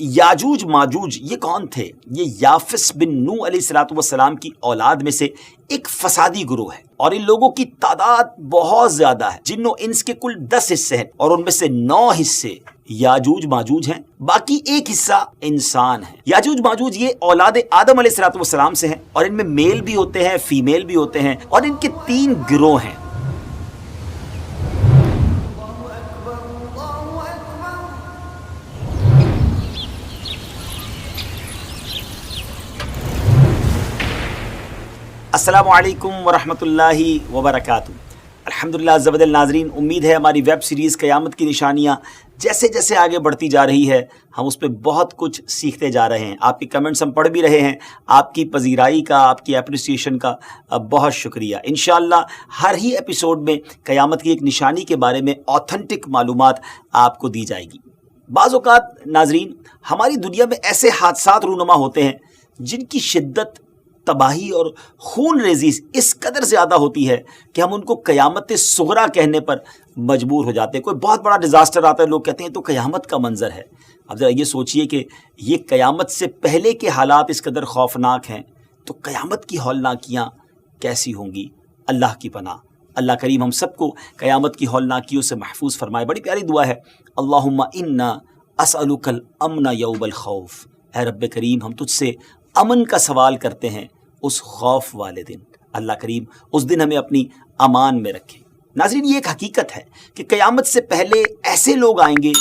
یاجوج ماجوج یہ کون تھے؟ یہ یافس بن نو علیہ السلام کی اولاد میں سے ایک فسادی گروہ ہے، اور ان لوگوں کی تعداد بہت زیادہ ہے۔ جن و انس کے کل 10 حصے ہیں، اور ان میں سے 9 حصے یاجوج ماجوج ہیں، باقی ایک حصہ انسان ہے۔ یاجوج ماجوج یہ اولاد آدم علیہ السلام سے ہیں، اور ان میں میل بھی ہوتے ہیں، فیمیل بھی ہوتے ہیں، اور ان کے 3 گروہ ہیں۔ السلام علیکم ورحمۃ اللہ وبرکاتہ۔ الحمدللہ زبد الناظرین، امید ہے ہماری ویب سیریز قیامت کی نشانیاں جیسے جیسے آگے بڑھتی جا رہی ہے ہم اس پہ بہت کچھ سیکھتے جا رہے ہیں۔ آپ کے کمنٹس ہم پڑھ بھی رہے ہیں، آپ کی پذیرائی کا، آپ کی اپریسیشن کا بہت شکریہ۔ انشاءاللہ ہر ہی ایپیسوڈ میں قیامت کی ایک نشانی کے بارے میں آتھنٹک معلومات آپ کو دی جائے گی۔ بعض اوقات ناظرین، ہماری دنیا میں ایسے حادثات رونما ہوتے ہیں جن کی شدت، تباہی اور خون ریزی اس قدر زیادہ ہوتی ہے کہ ہم ان کو قیامت صغریٰ کہنے پر مجبور ہو جاتے ہیں۔ کوئی بہت بڑا ڈیزاسٹر آتا ہے، لوگ کہتے ہیں تو قیامت کا منظر ہے۔ اب ذرا یہ سوچئے کہ یہ قیامت سے پہلے کے حالات اس قدر خوفناک ہیں، تو قیامت کی ہولناکیاں کیسی ہوں گی؟ اللہ کی پناہ، اللہ کریم ہم سب کو قیامت کی ہولناکیوں سے محفوظ فرمائے۔ بڑی پیاری دعا ہے، اللہم انا اسألک الامن یوم الخوف۔ اے رب کریم، ہم تجھ سے امن کا سوال کرتے ہیں اس خوف والے دن۔ اللہ کریم اس دن ہمیں اپنی امان میں رکھے۔ ناظرین، یہ ایک حقیقت ہے کہ قیامت سے پہلے ایسے لوگ آئیں گے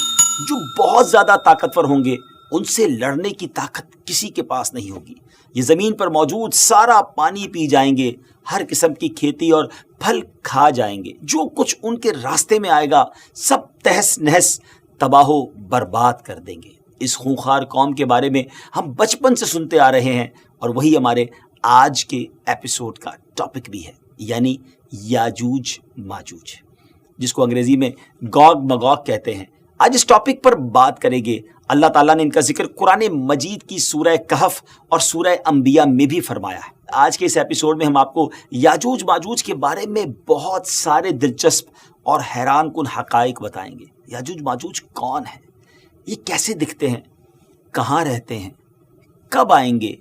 جو بہت زیادہ طاقتور ہوں گے، ان سے لڑنے کی طاقت کسی کے پاس نہیں ہوگی۔ یہ زمین پر موجود سارا پانی پی جائیں گے، ہر قسم کی کھیتی اور پھل کھا جائیں گے، جو کچھ ان کے راستے میں آئے گا سب تہس نہس تباہ و برباد کر دیں گے۔ اس خونخوار قوم کے بارے میں ہم بچپن سے سنتے آ رہے ہیں، اور وہی ہمارے آج کے ایپیسوڈ کا ٹاپک بھی ہے، یعنی یاجوج ماجوج، جس کو انگریزی میں گوگ مگوگ کہتے ہیں۔ آج اس ٹاپک پر بات کریں گے۔ اللہ تعالیٰ نے ان کا ذکر قرآن مجید کی سورہ کہف اور سورہ انبیاء میں بھی فرمایا ہے۔ آج کے اس ایپیسوڈ میں ہم آپ کو یاجوج ماجوج کے بارے میں بہت سارے دلچسپ اور حیران کن حقائق بتائیں گے۔ یاجوج ماجوج کون ہیں؟ یہ کیسے دکھتے ہیں؟ کہاں رہتے ہیں؟ کب آئیں گے؟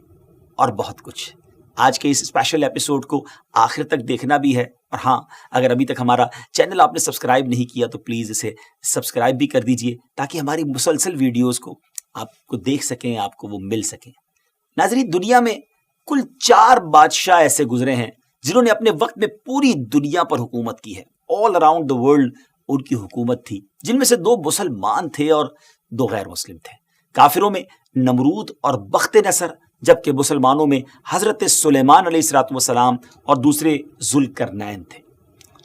اور بہت کچھ۔ آج کے اس اسپیشل ایپیسوڈ کو آخر تک دیکھنا بھی ہے، اور ہاں، اگر ابھی تک ہمارا چینل آپ نے سبسکرائب نہیں کیا تو پلیز اسے سبسکرائب بھی کر دیجئے، تاکہ ہماری مسلسل ویڈیوز کو آپ کو دیکھ سکیں، آپ کو وہ مل سکیں۔ ناظرین، دنیا میں کل 4 بادشاہ ایسے گزرے ہیں جنہوں نے اپنے وقت میں پوری دنیا پر حکومت کی ہے۔ All around the world in کی حکومت تھی، جن میں سے 2 مسلمان تھے اور 2 غیر مسلم تھے۔ کافروں میں نمرود اور بخت نصر، جبکہ مسلمانوں میں حضرت سلیمان علیہ السلام اور دوسرے ذوالقرنین تھے۔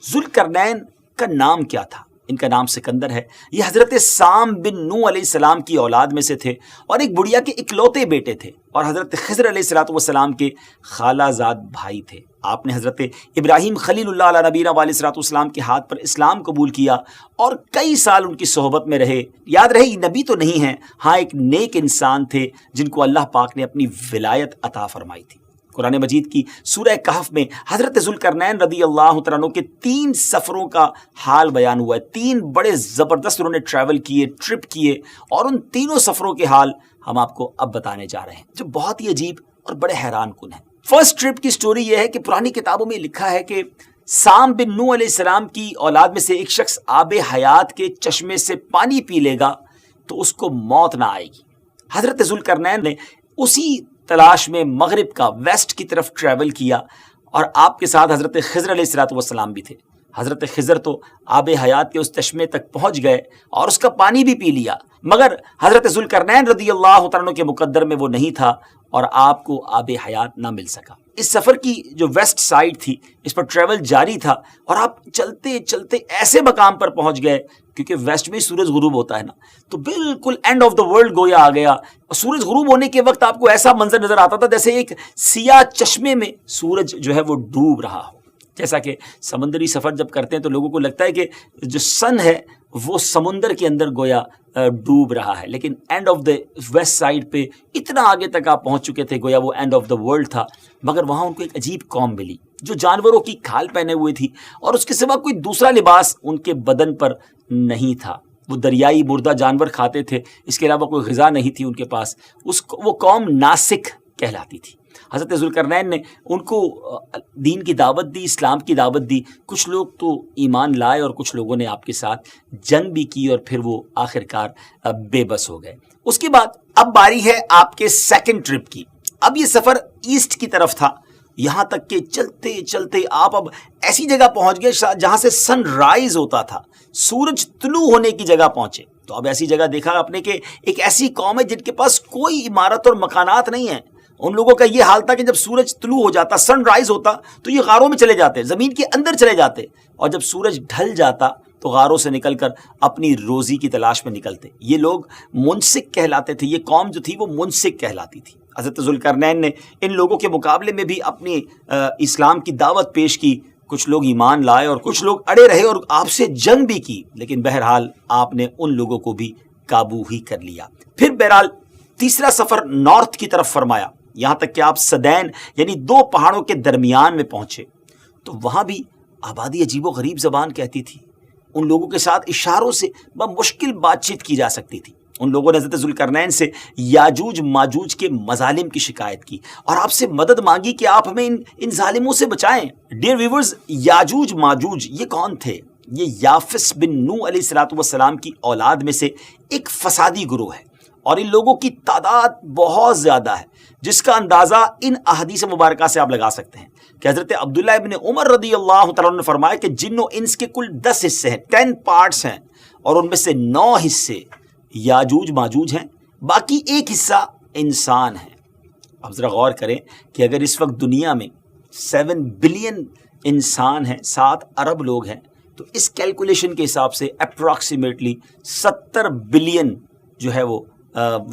ذوالقرنین کا نام کیا تھا؟ ان کا نام سکندر ہے۔ یہ حضرت سام بن نو علیہ السلام کی اولاد میں سے تھے، اور ایک بڑھیا کے اکلوتے بیٹے تھے، اور حضرت خضر علیہ السلام کے خالہ زاد بھائی تھے۔ آپ نے حضرت ابراہیم خلیل اللہ علیہ نبینا علیہ السلام کے ہاتھ پر اسلام قبول کیا، اور کئی سال ان کی صحبت میں رہے۔ یاد رہے، یہ نبی تو نہیں ہیں، ہاں ایک نیک انسان تھے جن کو اللہ پاک نے اپنی ولایت عطا فرمائی تھی۔ قرآن مجید کی سورہ کہف میں حضرت ذوالقرنین رضی اللہ تعالیٰ عنہ کے 3 سفروں کا حال بیان ہوا ہے۔ 3 بڑے زبردست انہوں نے ٹریول کیے، ٹرپ کیے، اور ان تینوں سفروں کے حال ہم آپ کو اب بتانے جا رہے ہیں، جو بہت ہی عجیب اور بڑے حیران کن ہیں۔ فرسٹ ٹرپ کی سٹوری یہ ہے کہ پرانی کتابوں میں لکھا ہے کہ سام بن نو علیہ السلام کی اولاد میں سے ایک شخص آب حیات کے چشمے سے پانی پی لے گا تو اس کو موت نہ آئے گی۔ حضرت ذوالقرنین نے اسی تلاش میں مغرب کا ویسٹ کی طرف ٹریول کیا، اور آپ کے ساتھ حضرت خضر علیہ السلام بھی تھے۔ حضرت خضر تو آب حیات کے اس چشمے تک پہنچ گئے اور اس کا پانی بھی پی لیا، مگر حضرت ذوالقرنین رضی اللہ تعالیٰ عنہ کے مقدر میں وہ نہیں تھا، اور آپ کو آب حیات نہ مل سکا۔ اس سفر کی جو ویسٹ سائڈ تھی، اس پر ٹریول جاری تھا، اور آپ چلتے چلتے ایسے مقام پر پہنچ گئے، کیونکہ ویسٹ میں سورج غروب ہوتا ہے نا، تو بالکل اینڈ آف دا ورلڈ گویا آ گیا۔ اور سورج غروب ہونے کے وقت آپ کو ایسا منظر نظر آتا تھا جیسے ایک سیاہ چشمے میں سورج جو ہے وہ ڈوب رہا ہو۔ جیسا کہ سمندری سفر جب کرتے ہیں تو لوگوں کو لگتا ہے کہ جو سن ہے وہ سمندر کے اندر گویا ڈوب رہا ہے، لیکن and of the west side پہ اتنا آگے تک آپ پہنچ چکے تھے، گویا وہ اینڈ آف دا ورلڈ تھا۔ مگر وہاں ان کو ایک عجیب قوم ملی جو جانوروں کی کھال پہنے ہوئے تھی، اور اس کے سوا کوئی دوسرا لباس ان کے بدن پر نہیں تھا۔ وہ دریائی مردہ جانور کھاتے تھے، اس کے علاوہ کوئی غذا نہیں تھی ان کے پاس، وہ قوم ناسک کہلاتی تھی۔ حضرت ذوالقرنین نے ان کو دین کی دعوت دی، اسلام کی دعوت دی، کچھ لوگ تو ایمان لائے اور کچھ لوگوں نے آپ کے ساتھ جنگ بھی کی اور پھر وہ آخرکار بے بس ہو گئے۔ اس کے بعد اب باری ہے آپ کے سیکنڈ ٹرپ کی۔ اب یہ سفر ایسٹ کی طرف تھا، یہاں تک کہ چلتے چلتے آپ اب ایسی جگہ پہنچ گئے جہاں سے سن رائز ہوتا تھا، سورج طلوع ہونے کی جگہ پہنچے۔ تو اب ایسی جگہ دیکھا آپ نے کہ ایک ایسی قوم ہے جن کے پاس کوئی عمارت اور مکانات نہیں ہیں۔ ان لوگوں کا یہ حال تھا کہ جب سورج طلوع ہو جاتا، سن رائز ہوتا، تو یہ غاروں میں چلے جاتے، زمین کے اندر چلے جاتے، اور جب سورج ڈھل جاتا تو غاروں سے نکل کر اپنی روزی کی تلاش میں نکلتے۔ یہ لوگ منسک کہلاتے تھے، یہ قوم جو تھی وہ منسک کہلاتی تھی۔ حضرت ذوالقرنین نے ان لوگوں کے مقابلے میں بھی اپنی اسلام کی دعوت پیش کی، کچھ لوگ ایمان لائے اور کچھ لوگ اڑے رہے اور آپ سے جنگ بھی کی، لیکن بہرحال آپ نے ان لوگوں کو بھی قابو ہی کر لیا۔ پھر بہرحال تیسرا سفر نارتھ کی طرف فرمایا، یہاں تک کہ آپ سدین یعنی دو پہاڑوں کے درمیان میں پہنچے۔ تو وہاں بھی آبادی عجیب و غریب زبان کہتی تھی، ان لوگوں کے ساتھ اشاروں سے بمشکل بات چیت کی جا سکتی تھی۔ ان لوگوں نے حضرت ذوالقرنین سے یاجوج ماجوج کے مظالم کی شکایت کی اور آپ سے مدد مانگی کہ آپ ہمیں ان ظالموں سے بچائیں۔ ڈیئر ویورز، یاجوج ماجوج یہ کون تھے؟ یہ یافس بن نوح علیہ السلام کی اولاد میں سے ایک فسادی گروہ ہے، اور ان لوگوں کی تعداد بہت زیادہ ہے، جس کا اندازہ ان احادیث مبارکہ سے آپ لگا سکتے ہیں کہ حضرت عبداللہ ابن عمر رضی اللہ تعالیٰ عنہ نے فرمایا کہ جن و انس کے کل 10 حصے ہیں، 10 پارٹس ہیں، اور ان میں سے 9 حصے یاجوج ماجوج ہیں، باقی 1 حصہ انسان ہیں۔ اب ذرا غور کریں کہ اگر اس وقت دنیا میں 7 بلین انسان ہیں، 7 ارب لوگ ہیں، تو اس کیلکولیشن کے حساب سے اپروکسیمیٹلی 70 بلین جو ہے وہ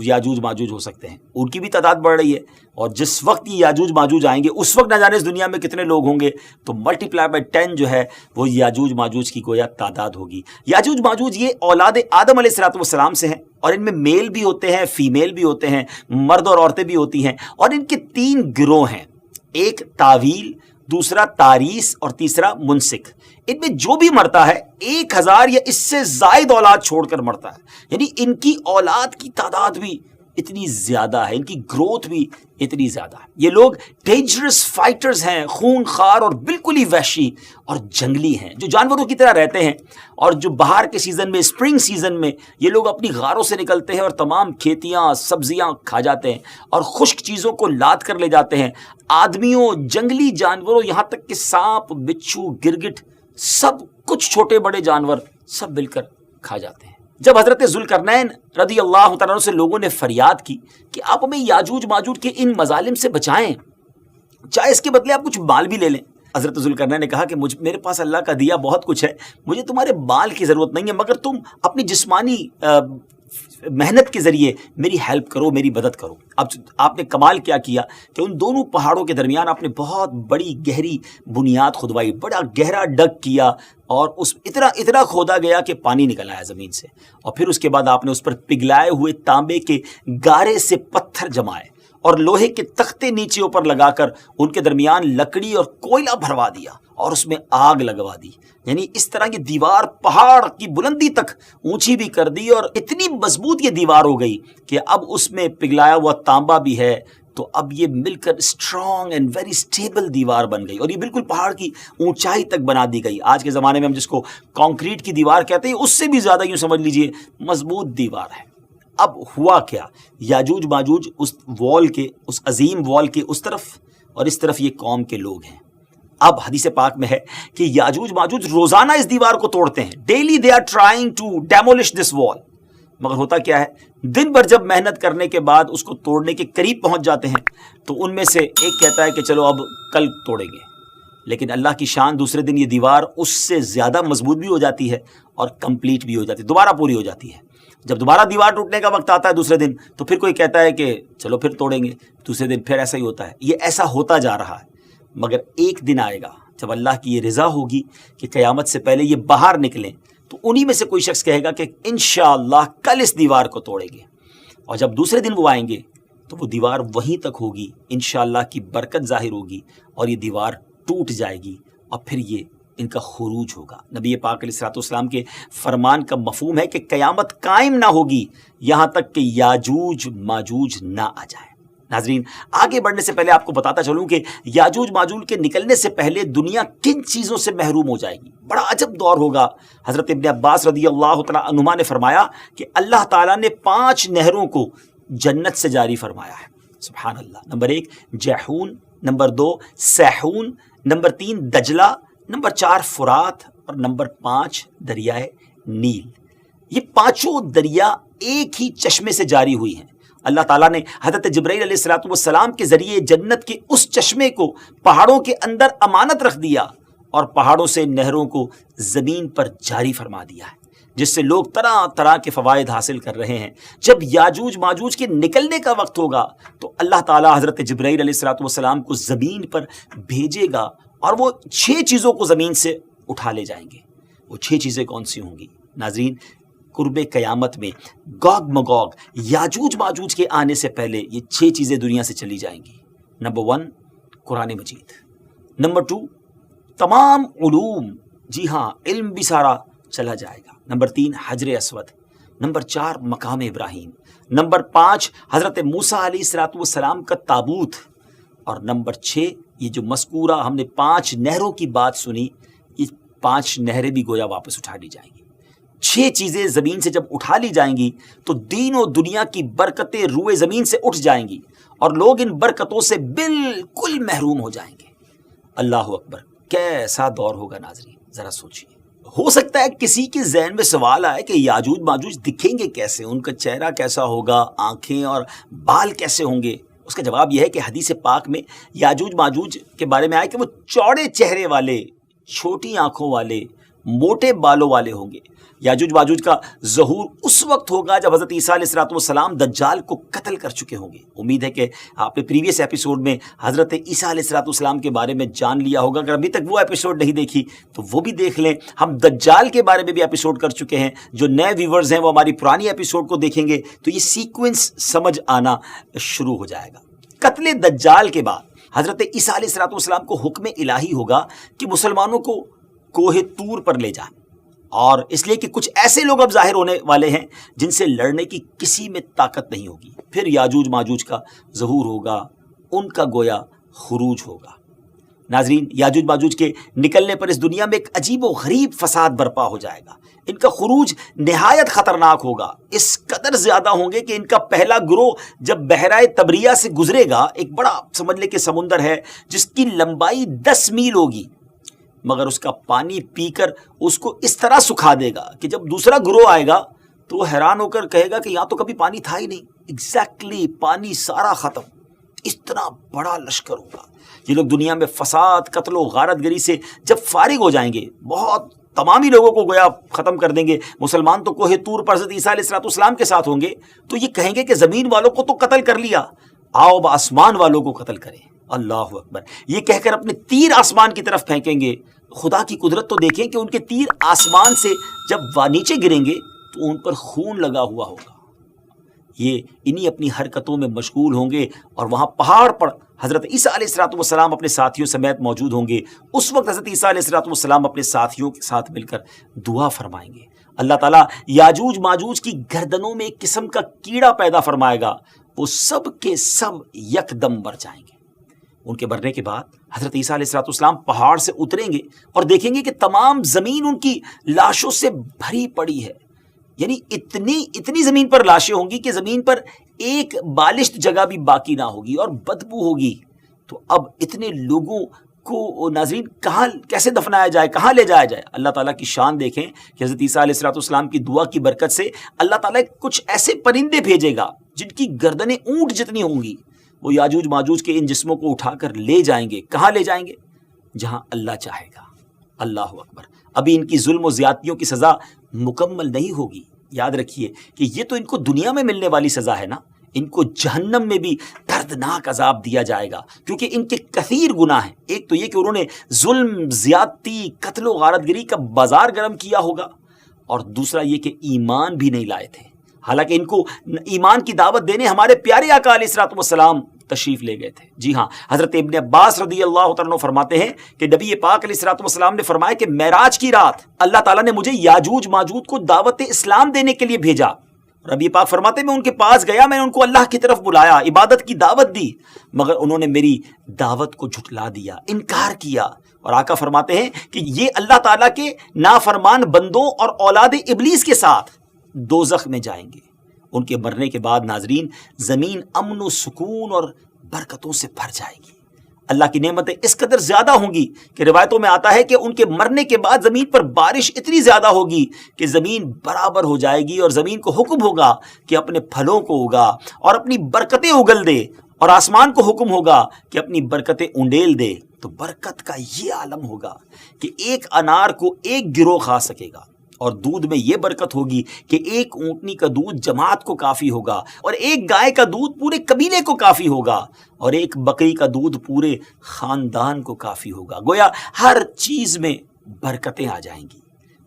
یاجوج ماجوج ہو سکتے ہیں۔ ان کی بھی تعداد بڑھ رہی ہے، اور جس وقت یہ یاجوج ماجوج آئیں گے اس وقت نہ جانے اس دنیا میں کتنے لوگ ہوں گے، تو ملٹیپلائی بائی 10 جو ہے وہ یاجوج ماجوج کی گویا تعداد ہوگی۔ یاجوج ماجوج یہ اولاد آدم علیہ السلام سے ہیں، اور ان میں میل بھی ہوتے ہیں، فیمیل بھی ہوتے ہیں، مرد اور عورتیں بھی ہوتی ہیں، اور ان کے 3 گروہ ہیں، ایک تاویل، دوسرا تاریس اور تیسرا منسک۔ ان میں جو بھی مرتا ہے 1000 یا اس سے زائد اولاد چھوڑ کر مرتا ہے، یعنی ان کی اولاد کی تعداد بھی اتنی زیادہ ہے، ان کی گروتھ بھی اتنی زیادہ ہے۔ یہ لوگ ڈینجرس فائٹرز ہیں، خون خوار اور بالکل ہی وحشی اور جنگلی ہیں، جو جانوروں کی طرح رہتے ہیں، اور جو بہار کے سیزن میں، اسپرنگ سیزن میں یہ لوگ اپنی غاروں سے نکلتے ہیں اور تمام کھیتیاں سبزیاں کھا جاتے ہیں اور خشک چیزوں کو لاد کر لے جاتے ہیں۔ آدمیوں، جنگلی جانوروں، یہاں تک کہ سانپ، بچھو، گرگٹ، سب کچھ چھوٹے بڑے جانور سب مل کر کھا جاتے ہیں۔ جب حضرت ذوالقرنین رضی اللہ تعالیٰ عنہ سے لوگوں نے فریاد کی کہ آپ ہمیں یاجوج ماجوج کے ان مظالم سے بچائیں، چاہے اس کے بدلے آپ کچھ مال بھی لے لیں، حضرت ذوالقرنین نے کہا کہ میرے پاس اللہ کا دیا بہت کچھ ہے، مجھے تمہارے مال کی ضرورت نہیں ہے، مگر تم اپنی جسمانی محنت کے ذریعے میری ہیلپ کرو، میری مدد کرو۔ اب آپ نے کمال کیا کیا کہ ان دونوں پہاڑوں کے درمیان آپ نے بہت بڑی گہری بنیاد کھدوائی، بڑا گہرا ڈگ کیا، اور اس اتنا کھودا گیا کہ پانی نکل آیا زمین سے، اور پھر اس کے بعد آپ نے اس پر پگھلائے ہوئے تانبے کے گارے سے پتھر جمائے اور لوہے کے تختے نیچے اوپر لگا کر ان کے درمیان لکڑی اور کوئلہ بھروا دیا اور اس میں آگ لگوا دی، یعنی اس طرح کی دیوار پہاڑ کی بلندی تک اونچی بھی کر دی، اور اتنی مضبوط یہ دیوار ہو گئی کہ اب اس میں پگھلایا ہوا تانبا بھی ہے، تو اب یہ مل کر اسٹرانگ اینڈ ویری اسٹیبل دیوار بن گئی، اور یہ بالکل پہاڑ کی اونچائی تک بنا دی گئی۔ آج کے زمانے میں ہم جس کو کانکریٹ کی دیوار کہتے ہیں، اس سے بھی زیادہ یوں سمجھ لیجئے مضبوط دیوار ہے۔ اب ہوا کیا، یاجوج ماجوج اس وال کے، اس عظیم وال کے اس طرف اور اس طرف یہ قوم کے لوگ ہیں۔ اب حدیث پاک میں ہے کہ یاجوج ماجوج روزانہ اس دیوار کو توڑتے ہیں، ڈیلی they are trying to demolish this wall, مگر ہوتا کیا ہے، دن بھر جب محنت کرنے کے بعد اس کو توڑنے کے قریب پہنچ جاتے ہیں تو ان میں سے ایک کہتا ہے کہ چلو اب کل توڑیں گے، لیکن اللہ کی شان دوسرے دن یہ دیوار اس سے زیادہ مضبوط بھی ہو جاتی ہے اور کمپلیٹ بھی ہو جاتی ہے، دوبارہ پوری ہو جاتی ہے۔ جب دوبارہ دیوار ٹوٹنے کا وقت آتا ہے دوسرے دن، تو پھر کوئی کہتا ہے کہ چلو پھر توڑیں گے، دوسرے دن پھر ایسا ہی ہوتا ہے۔ یہ ایسا ہوتا جا رہا ہے، مگر ایک دن آئے گا جب اللہ کی یہ رضا ہوگی کہ قیامت سے پہلے یہ باہر نکلیں، تو انہی میں سے کوئی شخص کہے گا کہ انشاءاللہ کل اس دیوار کو توڑیں گے، اور جب دوسرے دن وہ آئیں گے تو وہ دیوار وہیں تک ہوگی، انشاءاللہ کی برکت ظاہر ہوگی اور یہ دیوار ٹوٹ جائے گی، اور پھر یہ ان کا خروج ہوگا۔ نبی پاک علیہ الصلوۃ والسلام کے فرمان کا مفہوم ہے کہ قیامت قائم نہ ہوگی یہاں تک کہ یاجوج ماجوج نہ آ جائے۔ ناظرین، آگے بڑھنے سے پہلے آپ کو بتاتا چلوں کہ یاجوج ماجوج کے نکلنے سے پہلے دنیا کن چیزوں سے محروم ہو جائے گی۔ بڑا عجب دور ہوگا۔ حضرت ابن عباس رضی اللہ تعالیٰ عنہما نے فرمایا کہ اللہ تعالیٰ نے 5 نہروں کو جنت سے جاری فرمایا ہے۔ سبحان اللہ۔ نمبر 1 جیحون، نمبر 2 سیحون، نمبر 3 دجلہ، نمبر 4 فرات، اور نمبر 5 دریائے نیل۔ یہ 5 دریا ایک ہی چشمے سے جاری ہوئی ہیں۔ اللہ تعالیٰ نے حضرت جبرائیل علیہ الصلوۃ والسلام کے ذریعے جنت کے اس چشمے کو پہاڑوں کے اندر امانت رکھ دیا اور پہاڑوں سے نہروں کو زمین پر جاری فرما دیا ہے، جس سے لوگ طرح طرح کے فوائد حاصل کر رہے ہیں۔ جب یاجوج ماجوج کے نکلنے کا وقت ہوگا تو اللہ تعالیٰ حضرت جبرائیل علیہ الصلوۃ والسلام کو زمین پر بھیجے گا اور وہ 6 چیزوں کو زمین سے اٹھا لے جائیں گے۔ وہ 6 چیزیں کون سی ہوں گی؟ ناظرین، قرب قیامت میں گوگ مگوگ یاجوج ماجوج کے آنے سے پہلے یہ 6 چیزیں دنیا سے چلی جائیں گی۔ نمبر 1 قرآن مجید، نمبر 2 تمام علوم، جی ہاں علم بھی سارا چلا جائے گا، نمبر 3 حجر اسود، نمبر 4 مقام ابراہیم، نمبر 5 حضرت موسیٰ علیہ الصلوۃ والسلام کا تابوت، اور نمبر 6 یہ جو مذکورہ ہم نے 5 نہروں کی بات سنی، یہ 5 نہریں بھی گویا واپس اٹھا لی جائیں گی۔ 6 چیزیں زمین سے جب اٹھا لی جائیں گی تو دین و دنیا کی برکتیں روئے زمین سے اٹھ جائیں گی اور لوگ ان برکتوں سے بالکل محروم ہو جائیں گے۔ اللہ اکبر، کیسا دور ہوگا ناظرین، ذرا سوچیے۔ ہو سکتا ہے کسی کے ذہن میں سوال آئے کہ یاجوج ماجوج دکھیں گے کیسے، ان کا چہرہ کیسا ہوگا، آنکھیں اور بال کیسے ہوں گے؟ اس کا جواب یہ ہے کہ حدیث پاک میں یاجوج ماجوج کے بارے میں آئے کہ وہ چوڑے چہرے والے، چھوٹی آنکھوں والے، موٹے بالوں والے ہوں گے۔ یاجوج ماجوج کا ظہور اس وقت ہوگا جب حضرت عیسیٰ علیہ الصلوۃ والسلام دجال کو قتل کر چکے ہوں گے۔ امید ہے کہ آپ نے پریویس ایپیسوڈ میں حضرت عیسیٰ علیہ الصلوۃ والسلام کے بارے میں جان لیا ہوگا۔ اگر ابھی تک وہ ایپیسوڈ نہیں دیکھی تو وہ بھی دیکھ لیں۔ ہم دجال کے بارے میں بھی ایپیسوڈ کر چکے ہیں۔ جو نئے ویورز ہیں وہ ہماری پرانی ایپیسوڈ کو دیکھیں گے تو یہ سیکوینس سمجھ آنا شروع ہو جائے گا۔ قتل دجال کے بعد حضرت عیسیٰ علیہ الصلوۃ والسلام کو حکم الہی ہوگا کہ مسلمانوں کو کوہ طور پر لے جائیں، اور اس لیے کہ کچھ ایسے لوگ اب ظاہر ہونے والے ہیں جن سے لڑنے کی کسی میں طاقت نہیں ہوگی۔ پھر یاجوج ماجوج کا ظہور ہوگا، ان کا گویا خروج ہوگا۔ ناظرین، یاجوج ماجوج کے نکلنے پر اس دنیا میں ایک عجیب و غریب فساد برپا ہو جائے گا۔ ان کا خروج نہایت خطرناک ہوگا، اس قدر زیادہ ہوں گے کہ ان کا پہلا گروہ جب بحیرہ طبریہ سے گزرے گا، ایک بڑا سمجھ لے کہ سمندر ہے جس کی لمبائی 10 میل ہوگی، مگر اس کا پانی پی کر اس کو اس طرح سکھا دے گا کہ جب دوسرا گروہ آئے گا تو وہ حیران ہو کر کہے گا کہ یہاں تو کبھی پانی تھا ہی نہیں۔ ایگزیکٹلی، پانی سارا ختم، اتنا بڑا لشکر ہوگا۔ یہ لوگ دنیا میں فساد، قتل و غارت گری سے جب فارغ ہو جائیں گے، بہت تمامی لوگوں کو گویا ختم کر دیں گے۔ مسلمان تو کوہ طور پر حضرت عیسیٰ علیہ الصلوۃ والسلام کے ساتھ ہوں گے، تو یہ کہیں گے کہ زمین والوں کو تو قتل کر لیا، آؤ اب آسمان والوں کو قتل کریں۔ اللہ اکبر، یہ کہہ کر اپنے تیر آسمان کی طرف پھینکیں گے۔ خدا کی قدرت تو دیکھیں کہ ان کے تیر آسمان سے جب نیچے گریں گے تو ان پر خون لگا ہوا ہوگا۔ یہ انہی اپنی حرکتوں میں مشغول ہوں گے، اور وہاں پہاڑ پر حضرت عیسیٰ علیہ الصلوۃ والسلام اپنے ساتھیوں سمیت موجود ہوں گے۔ اس وقت حضرت عیسیٰ علیہ الصلوۃ والسلام اپنے ساتھیوں کے ساتھ مل کر دعا فرمائیں گے۔ اللہ تعالیٰ یاجوج ماجوج کی گردنوں میں ایک قسم کا کیڑا پیدا فرمائے گا، وہ سب کے سب یکدم مر جائیں گے۔ ان کے مرنے کے بعد حضرت عیسیٰ علیہ الصلوۃ والسلام پہاڑ سے اتریں گے اور دیکھیں گے کہ تمام زمین ان کی لاشوں سے بھری پڑی ہے۔ یعنی اتنی زمین پر لاشیں ہوں گی کہ زمین پر ایک بالشت جگہ بھی باقی نہ ہوگی اور بدبو ہوگی۔ تو اب اتنے لوگوں کو ناظرین کہاں کیسے دفنایا جائے، کہاں لے جایا جائے؟ اللہ تعالیٰ کی شان دیکھیں کہ حضرت عیسیٰ علیہ الصلوۃ والسلام کی دعا کی برکت سے اللہ تعالیٰ کچھ ایسے پرندے بھیجے گا جن کی گردنیں اونٹ جتنی ہوں گی، وہ یاجوج ماجوج کے ان جسموں کو اٹھا کر لے جائیں گے۔ کہاں لے جائیں گے؟ جہاں اللہ چاہے گا۔ اللہ اکبر، ابھی ان کی ظلم و زیادتیوں کی سزا مکمل نہیں ہوگی۔ یاد رکھیے کہ یہ تو ان کو دنیا میں ملنے والی سزا ہے نا، ان کو جہنم میں بھی دردناک عذاب دیا جائے گا، کیونکہ ان کے کثیر گناہ ہیں۔ ایک تو یہ کہ انہوں نے ظلم، زیادتی، قتل و غارت گری کا بازار گرم کیا ہوگا، اور دوسرا یہ کہ ایمان بھی نہیں لائے تھے۔ حالانکہ ان کو ایمان کی دعوت دینے ہمارے پیارے آقا علیہ الصلوۃ والسلام تشریف لے گئے تھے. جی ہاں، حضرت ابن عباس رضی اللہ تعالیٰ عنہ فرماتے ہیں کہ نبی پاک علیہ الصلوۃ والسلام نے فرمایا کہ معراج کی رات اللہ تعالیٰ نے مجھے یاجوج ماجوج کو دعوت اسلام دینے کے لیے بھیجا. نبی پاک فرماتے ہیں میں ان کے پاس گیا، میں نے ان کو اللہ کی طرف بلایا، عبادت کی دعوت دی، مگر انہوں نے میری دعوت کو جھٹلا دیا، انکار کیا. اور آقا فرماتے ہیں کہ یہ اللہ تعالیٰ کے نافرمان بندوں اور اولاد ابلیس کے ساتھ دوزخ میں جائیں گے. ان کے مرنے کے بعد ناظرین زمین امن و سکون اور برکتوں سے بھر جائے گی. اللہ کی نعمتیں اس قدر زیادہ ہوں گی کہ روایتوں میں آتا ہے کہ ان کے مرنے کے بعد زمین پر بارش اتنی زیادہ ہوگی کہ زمین برابر ہو جائے گی، اور زمین کو حکم ہوگا کہ اپنے پھلوں کو اگا اور اپنی برکتیں اگل دے، اور آسمان کو حکم ہوگا کہ اپنی برکتیں اونڈیل دے. تو برکت کا یہ عالم ہوگا کہ ایک انار کو ایک گروہ کھا سکے گا، اور دودھ میں یہ برکت ہوگی کہ ایک اونٹنی کا دودھ جماعت کو کافی ہوگا، اور ایک گائے کا دودھ پورے قبیلے کو کافی ہوگا، اور ایک بکری کا دودھ پورے خاندان کو کافی ہوگا. گویا ہر چیز میں برکتیں آ جائیں گی.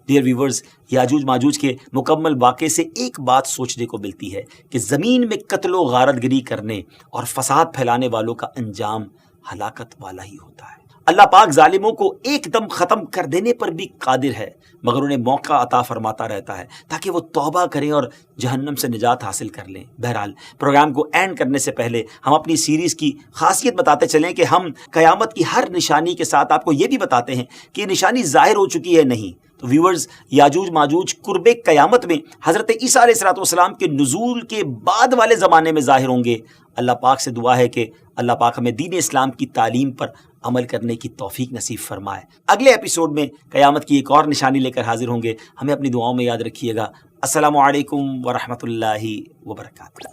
ڈیئر ویورز، یاجوج ماجوج کے مکمل واقعے سے ایک بات سوچنے کو ملتی ہے کہ زمین میں قتل و غارت گری کرنے اور فساد پھیلانے والوں کا انجام ہلاکت والا ہی ہوتا ہے. اللہ پاک ظالموں کو ایک دم ختم کر دینے پر بھی قادر ہے، مگر انہیں موقع عطا فرماتا رہتا ہے تاکہ وہ توبہ کریں اور جہنم سے نجات حاصل کر لیں. بہرحال پروگرام کو اینڈ کرنے سے پہلے ہم اپنی سیریز کی خاصیت بتاتے چلیں کہ ہم قیامت کی ہر نشانی کے ساتھ آپ کو یہ بھی بتاتے ہیں کہ یہ نشانی ظاہر ہو چکی ہے نہیں. تو ویورز، یاجوج ماجوج قرب قیامت میں حضرت عیسیٰ علیہ الصلوۃ والسلام کے نزول کے بعد والے زمانے میں ظاہر ہوں گے. اللہ پاک سے دعا ہے کہ اللہ پاک ہمیں دین اسلام کی تعلیم پر عمل کرنے کی توفیق نصیب فرمائے. اگلے ایپیسوڈ میں قیامت کی ایک اور نشانی لے کر حاضر ہوں گے. ہمیں اپنی دعاؤں میں یاد رکھیے گا. السلام علیکم ورحمۃ اللہ وبرکاتہ.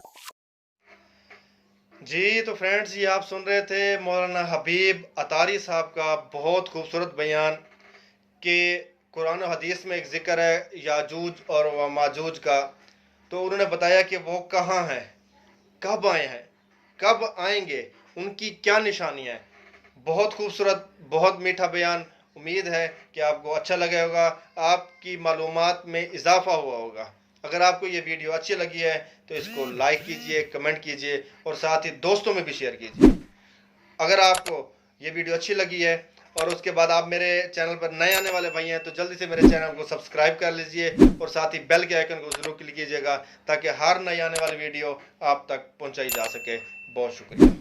جی تو فرینڈز، یہ آپ سن رہے تھے مولانا حبیب عطاری صاحب کا بہت خوبصورت بیان کہ قرآن و حدیث میں ایک ذکر ہے یاجوج اور ماجوج کا. تو انہوں نے بتایا کہ وہ کہاں ہیں، کب آئے ہیں، کب آئیں گے، ان کی کیا نشانیاں ہیں. بہت خوبصورت، بہت میٹھا بیان. امید ہے کہ آپ کو اچھا لگا ہوگا، آپ کی معلومات میں اضافہ ہوا ہوگا. اگر آپ کو یہ ویڈیو اچھی لگی ہے تو اس کو لائک کیجئے، کمنٹ کیجئے، اور ساتھ ہی دوستوں میں بھی شیئر کیجئے. اگر آپ کو یہ ویڈیو اچھی لگی ہے اور اس کے بعد آپ میرے چینل پر نئے آنے والے بھائی ہیں تو جلدی سے میرے چینل کو سبسکرائب کر لیجئے، اور ساتھ ہی بیل کے آئیکن کو ضرور کلک کیجئے گا تاکہ ہر نئی آنے والی ویڈیو آپ تک پہنچائی جا سکے. بہت شکریہ.